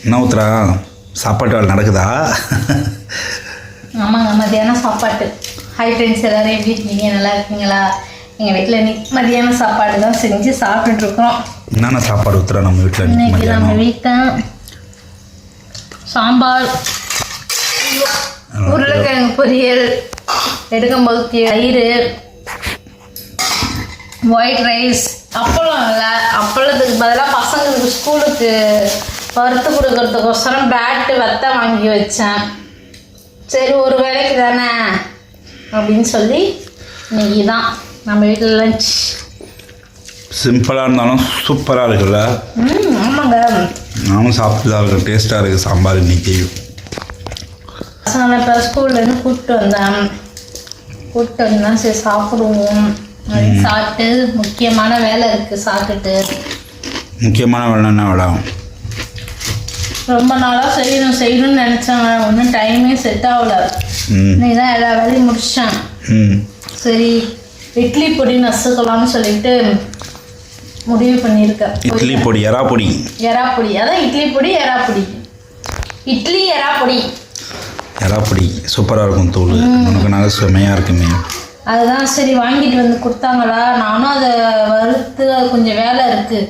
என்ன ஊத்துறா? சாப்பாட்டு வேலை நடக்குதா? ஆமாங்க, மதியானம் சாப்பாட்டு. ஹாய் ஃப்ரெண்ட்ஸ், எல்லோரும் எப்படி இருக்கீங்க? நல்லா இருக்கீங்களா? எங்கள் வீட்டில் இன்னைக்கு மதியானம் சாப்பாடு தான் செஞ்சு சாப்பிட்டுட்ருக்கோம். என்னென்ன சாப்பாடு ஊற்றுறா நம்ம வீட்டில்? இன்னைக்கு நம்ம வீட்டில் சாம்பார், உருளைக்கிழங்கு பொரியல், எடுக்கும்போது தயிர், ஒயிட் ரைஸ், அப்பளம் இல்லை, அப்பளத்துக்கு பதிலாக பசங்களுக்கு ஸ்கூலுக்கு வறுத்து கொடுக்கறதுக்கோசரம் பேட்டு வத்த வாங்கி வச்சேன். சரி, ஒரு வேலைக்கு தானே அப்படின்னு சொல்லி இன்னைக்கு தான் நம்ம வீட்டில் லஞ்ச். சிம்பிளாக இருந்தாலும் சூப்பராக இருக்குல்ல? ஆமாங்க, நானும் சாப்பிட்டு தான் இருக்கு. டேஸ்ட்டாக இருக்குது சாம்பார் இன்னைக்கு. பசங்களை இப்போ ஸ்கூல்லேருந்து கூப்பிட்டு வந்தேன். சரி சாப்பிடுவோம் அப்படின்னு சாப்பிட்டு, முக்கியமான வேலை இருக்குது சாப்பிட்டுட்டு. முக்கியமான வேலை என்ன வேலை? ரொம்ப நாளாக செய்யணும்னு நினச்சாங்க, ஒன்றும் டைமே செட் ஆகல. இன்னைக்கு தான் எல்லா வேலையும் முடிச்சேன். சரி, இட்லி பொடி நசுக்கலாம்னு சொல்லிட்டு முடிவு பண்ணியிருக்கேன். இட்லி பொடி, எறா பொடி. அதான் இட்லி பொடி, எறா பொடி. இட்லி எறா பொடி. எறா பொடி சூப்பராக இருக்கும் தூள். உனக்கு நல்லா சுமையாக இருக்குமே. அதுதான் சரி வாங்கிட்டு வந்து கொடுத்தாங்களா, நானும் அதை வறுத்து, அது கொஞ்சம் வேலை இருக்குது.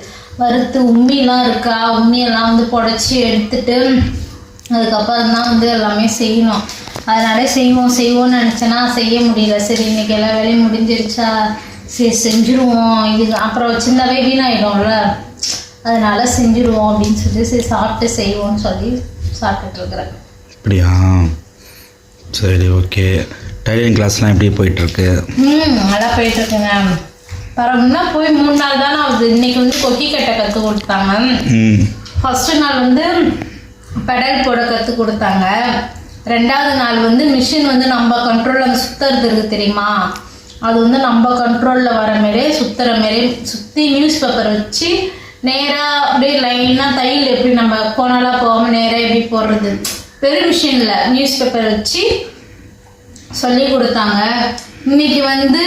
வறுத்து உம்மிலாம் இருக்கா, உம்மியெல்லாம் வந்து புடச்சி எடுத்துட்டு அதுக்கப்புறம் தான் வந்து எல்லாமே செய்யணும். அதனாலே செய்வோம்னு நினச்சேன்னா செய்ய முடியல. சரி, இன்றைக்கி எல்லா வேலையும் முடிஞ்சிருச்சா, சரி செஞ்சுருவோம். இது அப்புறம் சின்னவே வீணாயிடும்ல, அதனால செஞ்சுருவோம் அப்படின்னு சொல்லி சரி சாப்பிட்டு செய்வோம்னு சொல்லி சாப்பிட்டுட்ருக்குறேன். அப்படியா? சரி, ஓகே. டைலரிங் கிளாஸ்லாம் எப்படி போயிட்டுருக்கு? நல்லா போயிட்டுருக்குங்க. பரவாயில்ல, போய் 3 நாள் தானே ஆகுது. இன்னைக்கு வந்து கொக்கி கட்டை கற்றுக் கொடுத்தாங்க. ஃபர்ஸ்ட் நாள் வந்து பெடல் போட கற்றுக் கொடுத்தாங்க. 2வது நாள் வந்து மிஷின் வந்து நம்ம கண்ட்ரோலில் அந்த சுற்றுறது இருக்குது தெரியுமா, அது வந்து நம்ம கண்ட்ரோலில் வர மாரி சுற்றுற மாரி சுற்றி நியூஸ் பேப்பர் வச்சு நேராக அப்படியே லைனாக தையல் எப்படி நம்ம கோணலாக போகாமல் நேராக எப்படி போடுறது, பெரிய மிஷினில் நியூஸ் பேப்பர் வச்சு சொல்லி கொடுத்தாங்க. இன்னைக்கு வந்து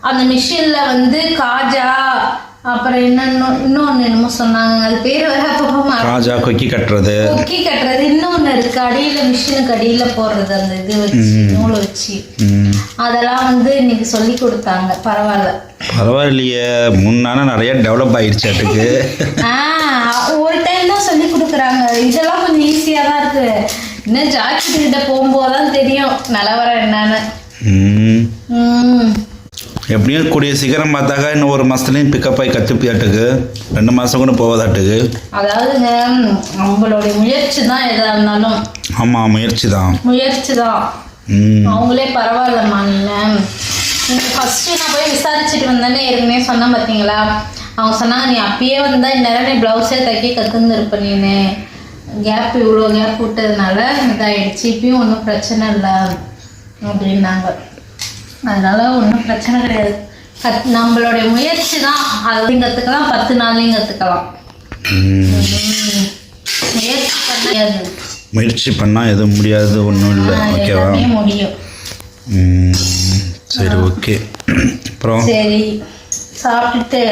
அந்த மிஷினில் வந்து காஜா, அப்புறம் இன்னொன்று என்னமோ சொன்னாங்க, அது பேர் வர காஜா, கொக்கி கட்டுறது, இன்னொன்று இருக்குது. அடியில் மிஷினுக்கு அடியில் போடுறது, அந்த இது வச்சு நூலை வச்சு, அதெல்லாம் வந்து இன்னைக்கு சொல்லி கொடுத்தாங்க. பரவாயில்லையே, 3 நாள் நிறைய டெவலப் ஆயிடுச்சு அதுக்கு. ஒரு டைம் தான் சொல்லி கொடுக்குறாங்க. இதெல்லாம் கொஞ்சம் ஈஸியாக தான் இருக்குது. இன்னும் ஜாக்கெட் கிட்ட போகும்போது தான் தெரியும் நிலவரம் என்னன்னு. எப்படியும் கூடிய சீக்கிரம் பார்த்தாக்கா இன்னும் 1 மாதத்துலேயும் பிக்கப் ஆகி கற்றுப்பியாட்டுக்கு. 2 மாதம் கூட போவதாட்டுக்கு. அதாவதுங்க, அவங்களுடைய முயற்சி தான் எதாக இருந்தாலும். ஆமாம், முயற்சி தான். அவங்களே பரவாயில்லம்மா. நீங்கள் ஃபஸ்ட்டு நான் போய் விசாரிச்சுட்டு வந்தேன்னே ஏற்கனவே சொன்னேன் பார்த்தீங்களா. அவங்க சொன்னாங்க, நீ அப்பயே வந்தால் இந்நேரம் நீ ப்ளவுஸே தைக்க கற்றுந்துருப்ப. நீனு இவ்வளோ கேப் விட்டதுனால இதாகிடுச்சு. இப்பயும் ஒன்றும் பிரச்சனை இல்லை அப்படின்னாங்க. அதனால ஒன்றும் பிரச்சனை கிடையாது. நம்மளுடைய முயற்சி தான். அதையும் கற்றுக்கலாம், 10 நாள்லையும் கற்றுக்கலாம். முயற்சி பண்ணால் எதுவும் முடியாது, ஒன்றும் இல்லை. ஓகேவா? முடியும். சரி, ஓகே. அப்புறம் சரி, சாப்பிட்டுட்டு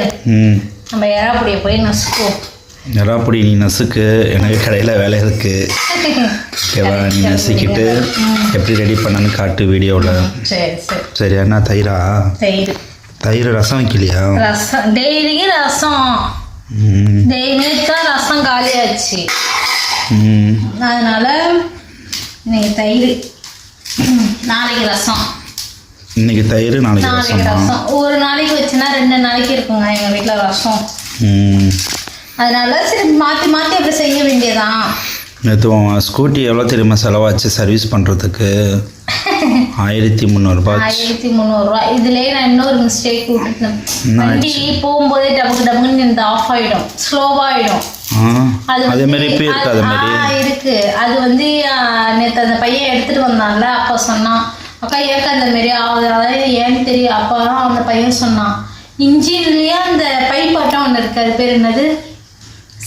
நம்ம எறாப்பொடியை போய் நசுக்குவோம். எறாப்பொடி நீ நசுக்கு, எனக்கு கடையில் வேலை இருக்குது. ஓகேவா? நீ நசுக்கிட்டு எப்படி ரெடி பண்ணன்னு காட்டு வீடியோவில். சரி. என்ன தயிர் ரசம் வைக்கலையா? டெய்லியும் ரசம். ரசம் காலியாச்சு. அதனால இன்னைக்கு தயிர், நாளைக்கு ரசம். இன்னைக்கு தயிர், நாளைக்கு ரசம். ஒரு நாளைக்கு வச்சுன்னா 2 நாளைக்கு இருக்குங்க எங்கள் வீட்டில் ரசம். அதனால சரி மாற்றி அப்படி செய்ய வேண்டியதான். நேற்று ஸ்கூட்டி எவ்வளோ தெரியுமா செலவாச்சு சர்வீஸ் பண்ணுறதுக்கு? 1300 ரூபாய். 1300 ரூபா. இதுலேயே நான் இன்னொரு மிஸ்டேக் விட்டுட்டேன். வண்டி போகும்போதே டபுக்குன்னு இந்த ஆஃப் ஆகிடும், ஸ்லோவாகிடும். அதே மாதிரி இப்போ இருக்காது இருக்கு. அது வந்து நேற்று அந்த பையன் எடுத்துகிட்டு வந்தான்ல, அப்போ சொன்னான், அக்கா ஏற்க அந்த மாரி ஆகுது. அதாவது ஏன்னு தெரியும். அப்போ தான் அந்த பையன் சொன்னான், இன்ஜின்லேயே அந்த பைப்பாட்டம் ஒன்று இருக்குது, அது பேர் என்னது,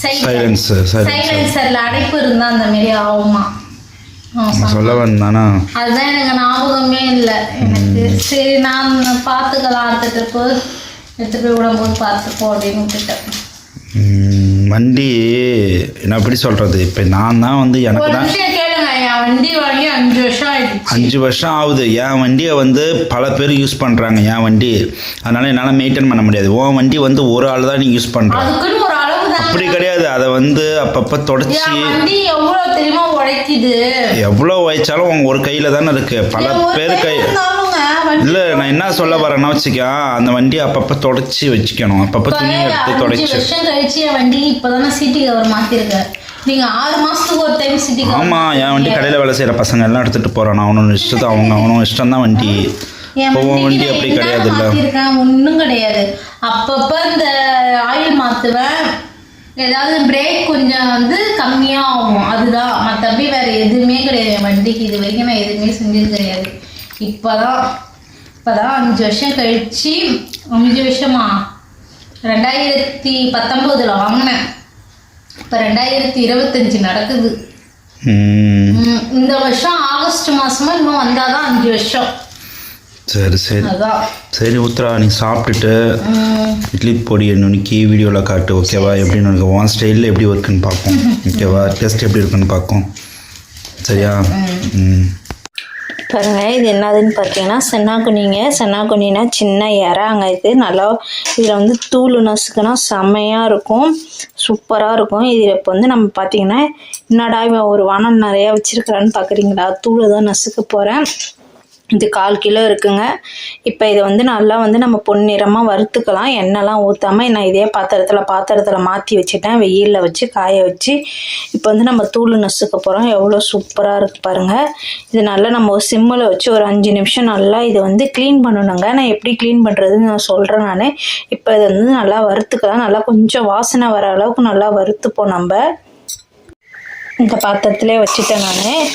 சைலன்சர்ல அடைப்பு இருந்தா அந்த மாதிரி ஆகுமா சொல்ல வந்தானா? அதுதான் எனக்கு ஞாபகமே இல்லை எனக்கு. சரி, நான் பார்த்துக்கலாம், அடுத்த ட்ரிப்பு எடுத்து போய் விடும்போது பார்த்துப்போம் அப்படின்னு விட்டுட்டேன். வண்டி நான் எப்படி சொல்கிறது, இப்போ நான் தான் வந்து எனக்கு தான் வண்டி வாங்கி 5 வருஷம் ஆயிடுச்சு. 5 வருஷம் ஆகுது. என் வண்டியை வந்து பல பேர் யூஸ் பண்ணுறாங்க என் வண்டி, அதனால் என்னால் மெயின்டைன் பண்ண முடியாது. உன் வண்டி வந்து ஒரு ஆள் தான் நீ யூஸ் பண்ணுற, அப்படி கிடையாது. அதை வந்து அப்பப்போ தொடச்சி எவ்வளோ தெரியுமா உடைக்குது, எவ்வளோ உழைச்சாலும் உங்க ஒரு கையில் தானே இருக்குது, பல பேர் கை இல்லை. நான் என்ன சொல்ல வரேன்னா வச்சுக்க, அந்த வண்டியை அப்பப்போ தொடச்சி வச்சுக்கணும், அப்பப்போ துணி எடுத்து தொடச்சி. 5 வருஷம் கழிச்சு என் வண்டி இப்போதானே சீட்டு கவர் மாற்றிருக்கேன். நீங்கள் 6 மாதத்துக்கு ஒரு டைம் சீட்டு கவர். ஆமாம், என் வண்டி கடையில் வேலை செய்கிற பசங்க எல்லாம் எடுத்துகிட்டு போகிறான். அவனோட இஷ்டத்தை அவனும் இஷ்டம் தான் வண்டி. வண்டி அப்படி கிடையாது, இல்லை ஒன்றும் கிடையாது. அப்பப்போ இந்த ஆயில் மாற்றுவேன், ஏதாவது பிரேக் கொஞ்சம் வந்து கம்மியாக ஆகும், அதுதான். மற்றபடி வேறு எதுவுமே கிடையாது என் வண்டிக்கு. இது வரைக்கும் நான் எதுவுமே செஞ்சது கிடையாது. இப்போதான் 5 வருஷம் கழிச்சு, 5 வருஷமா 2019 வாங்கினேன். இப்போ 2025 நடக்குது. இந்த வருஷம் ஆகஸ்ட் மாதமா இன்னும் வந்தால் தான் 5 வருஷம். சரி சரி சரி உத்ரா, நீ சாப்பிட்டுட்டு இட்லி பொடியை நுணுக்கி வீடியோவில் காட்டு, ஓகேவா? எப்படின்னு எனக்கு உன் ஸ்டைலில் எப்படி இருக்குன்னு பார்ப்போம், ஓகேவா? டேஸ்ட் எப்படி இருக்குன்னு பார்ப்போம், சரியா? பாருங்கள், இது என்னதுன்னு பார்த்தீங்கன்னா சென்னாக்குனினா சின்ன இறாங்க. இது நல்லா இதில் வந்து தூள் நசுக்குனா செம்மையாக இருக்கும், சூப்பராக இருக்கும். இதில் இப்போ வந்து நம்ம பார்த்தீங்கன்னா என்னடா இவன் ஒரு வானம் நிறையா வச்சுருக்கிறான்னு பார்க்குறீங்களா? தூள் தான் நசுக்க போகிறேன். இது 1/4 கிலோ இருக்குங்க. இப்போ இதை வந்து நல்லா வந்து நம்ம பொன்னிறமாக வறுத்துக்கலாம், எண்ணெய்லாம் ஊற்றாமல். நான் இதே பாத்திரத்தில் மாற்றி வச்சுட்டேன், வெயிலில் வச்சு காய வச்சு. இப்போ வந்து நம்ம தூள் நசுக்க போகிறோம். எவ்வளோ சூப்பராக இருக்குது பாருங்கள். இது நல்லா நம்ம சிம்மில் வச்சு ஒரு 5 நிமிஷம் நல்லா இது வந்து க்ளீன் பண்ணணுங்க. நான் எப்படி க்ளீன் பண்ணுறதுன்னு நான் சொல்கிறேன் நான். இப்போ இதை வந்து நல்லா வறுத்துக்கலாம், நல்லா கொஞ்சம் வாசனை வர அளவுக்கு நல்லா வறுத்துப்போம். நம்ம இந்த பாத்திரத்திலே வச்சுட்டேன் நான்.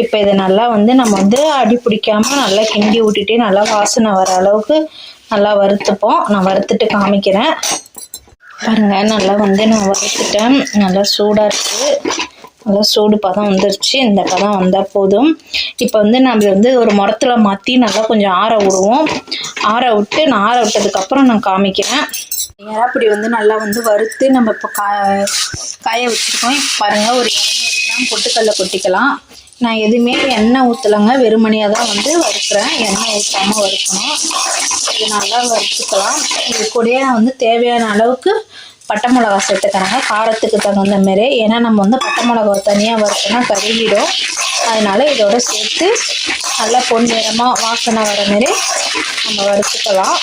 இப்போ இதை நல்லா வந்து நம்ம வந்து அடி பிடிக்காமல் நல்லா கிண்டி விட்டுட்டே நல்லா வாசனை வர அளவுக்கு நல்லா வறுத்துப்போம். நான் வறுத்துட்டு காமிக்கிறேன் பாருங்கள். நல்லா வந்து நான் வறுத்துட்டேன், நல்லா சூடாக இருக்குது, நல்லா சூடு பதம் வந்துருச்சு. இந்த பதம் வந்தால் போதும். இப்போ வந்து நம்ம வந்து ஒரு முறத்தில் மாற்றி நல்லா கொஞ்சம் ஆற விடுவோம். ஆற விட்டதுக்கப்புறம் நான் காமிக்கிறேன். ஏறாப்பிடி வந்து நல்லா வந்து வறுத்து நம்ம இப்போ காய வச்சுருக்கோம். இப்போ பாருங்கள், ஒரு 200 கிராம் பொட்டுக்கடலை கொட்டிக்கலாம். நான் எதுவுமே எண்ணெய் ஊற்றலைங்க, வெறுமனையாக தான் வந்து வறுக்கிறேன், எண்ணெய் ஊற்றாமல் வறுக்கணும். இது நல்லா வறுத்துக்கலாம். இது கூடயே நான் வந்து தேவையான அளவுக்கு பட்டை மிளகா சேர்த்துக்கிறாங்க, காரத்துக்கு தகுந்த மாரி. ஏன்னா நம்ம வந்து பட்டை மிளகா தனியாக வறுத்தோன்னா கருகிடும், அதனால் இதோட சேர்த்து நல்லா பொன்னிறமாக வாசனை வர மாரி நம்ம வறுத்துக்கலாம்.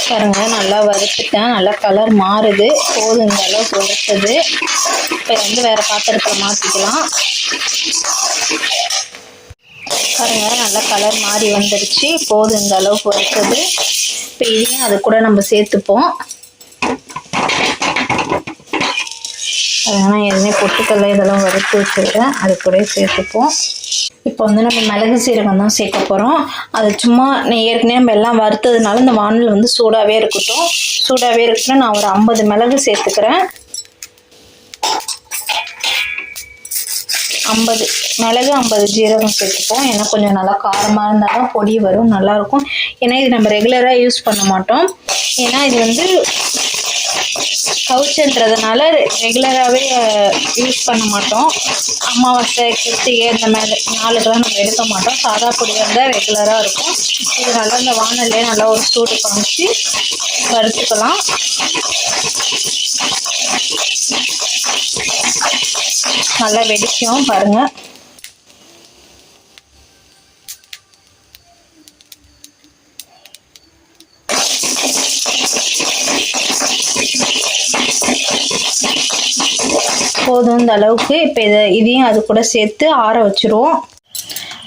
பாருங்க, நல்லா வறுத்துட்டேன், நல்லா கலர் மாறுது, போதும் இந்த அளவுக்கு வறுத்தது. இப்போ வந்து வேறு பாத்திரத்தில் மாற்றிக்கலாம். பாருங்க, நல்லா கலர் மாறி வந்துடுச்சு, போதும் இந்த அளவுக்கு வறுத்தது. இப்போ இதையும் அது கூட நம்ம சேர்த்துப்போம். அதனால் எதுவுமே பொட்டுக்கடலை இதெல்லாம் வறுத்து வச்சுருக்கேன், அது கூட சேர்த்துப்போம். இப்போ வந்து நம்ம மிளகு சீரகம் தான் சேர்க்க போகிறோம். அது சும்மா ஏற்கனவே நம்ம எல்லாம் வறுத்ததுனால இந்த வானல் வந்து சூடாகவே இருக்கட்டும். நான் ஒரு 50 மிளகு சேர்த்துக்கிறேன். 50 மிளகு 50 ஜீரகம் சேர்த்துப்போம். ஏன்னா கொஞ்சம் நல்லா காரமாக இருந்தால் தான் பொடி வரும், நல்லாயிருக்கும். ஏன்னா இது நம்ம ரெகுலராக யூஸ் பண்ண மாட்டோம். ஏன்னா இது வந்து கவுச்சுன்றதுனால ரெகுலராகவே யூஸ் பண்ண மாட்டோம். அமாவாசை கிருத்திகை இந்த மாதிரி நாளுக்கெல்லாம் நம்ம எடுக்க மாட்டோம். சாதா பொடியாக இருந்தால் ரெகுலராக இருக்கும். இது நல்லா இந்த வானல்லே நல்லா ஒரு சூடு காமிச்சு வறுத்துக்கலாம். நல்லா வெடிக்கும் பாருங்கள். போதும் இந்த அளவுக்கு. இப்போ இதையும் அது கூட சேர்த்து ஆற வச்சுருவோம்.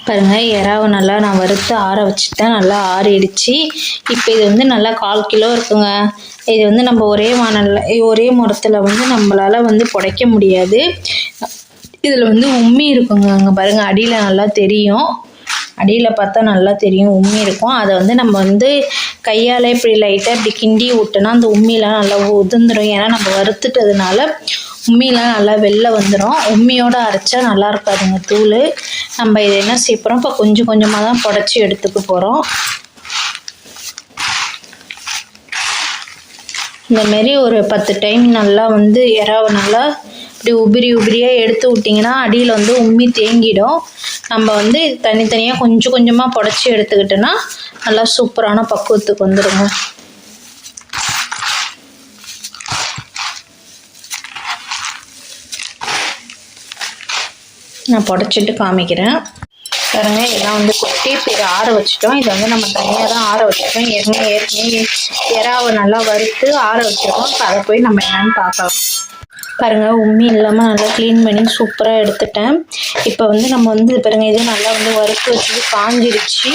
பாருங்கள், இறாவை நல்லா நான் வறுத்து ஆற வச்சுட்டேன், நல்லா ஆறிடுச்சு. இப்போ இது வந்து நல்லா 1/4 கிலோ இருக்குங்க. இது வந்து நம்ம ஒரே முறத்தில் வந்து நம்மளால் வந்து புடைக்க முடியாது. இதில் வந்து உம்மி இருக்குங்க, அங்கே பாருங்கள், அடியில் நல்லா தெரியும். அடியில் பார்த்தா நல்லா தெரியும், உம்மி இருக்கும். அதை வந்து நம்ம வந்து கையால் இப்படி லைட்டாக இப்படி கிண்டி விட்டோன்னா அந்த உம்மிலாம் நல்லா உதிர்ந்துடும். ஏன்னா நம்ம வறுத்துட்டதுனால உம்மிலாம் நல்லா வெளில வந்துடும். உம்மியோடு அரைச்சா நல்லா இருக்காதுங்க தூள். நம்ம இதை என்ன செய்ய போகிறோம், இப்போ கொஞ்சம் கொஞ்சமாக தான் புடச்சி எடுத்துக்க போகிறோம். இந்தமாரி ஒரு 10 டைம் நல்லா வந்து இறாவை நல்லா இப்படி உபிரியாக எடுத்து விட்டிங்கன்னா அடியில் வந்து உம்மி தேங்கிடும். நம்ம வந்து தனித்தனியாக கொஞ்சம் கொஞ்சமாக புடச்சி எடுத்துக்கிட்டோன்னா நல்லா சூப்பரான பக்குவத்துக்கு வந்துடுங்க. நான் புடச்சிட்டு காமிக்கிறேன் பாருங்க. இதெல்லாம் வந்து கொட்டி இப்போ இதை ஆற வச்சுட்டோம். இதை வந்து நம்ம தனியாக தான் ஆற வச்சுட்டோம். ஏற்கனவே இறாவை நல்லா வறுத்து ஆற வச்சுருக்கோம். இப்போ அதை போய் நம்ம என்னன்னு பார்க்கலாம். பாருங்கள், உம்மி இல்லாமல் நல்லா க்ளீன் பண்ணி சூப்பராக எடுத்துட்டேன். இப்போ வந்து நம்ம வந்து பாருங்கள், இது நல்லா வந்து வறுத்து வச்சுட்டு காஞ்சிடுச்சு.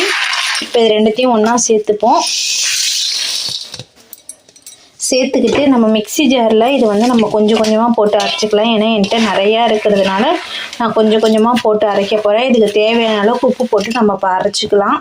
இப்போ இது ரெண்டுத்தையும் ஒன்றா சேர்த்துக்கிட்டு நம்ம மிக்ஸி ஜாரில் இது வந்து நம்ம கொஞ்சம் கொஞ்சமாக போட்டு அரைச்சிக்கலாம். ஏன்னா என்கிட்ட நிறையா இருக்கிறதுனால நான் கொஞ்சம் கொஞ்சமாக போட்டு அரைக்க போகிறேன். இதுக்கு தேவையான அளவுக்கு உப்பு போட்டு நம்ம இப்போ அரைச்சிக்கலாம்.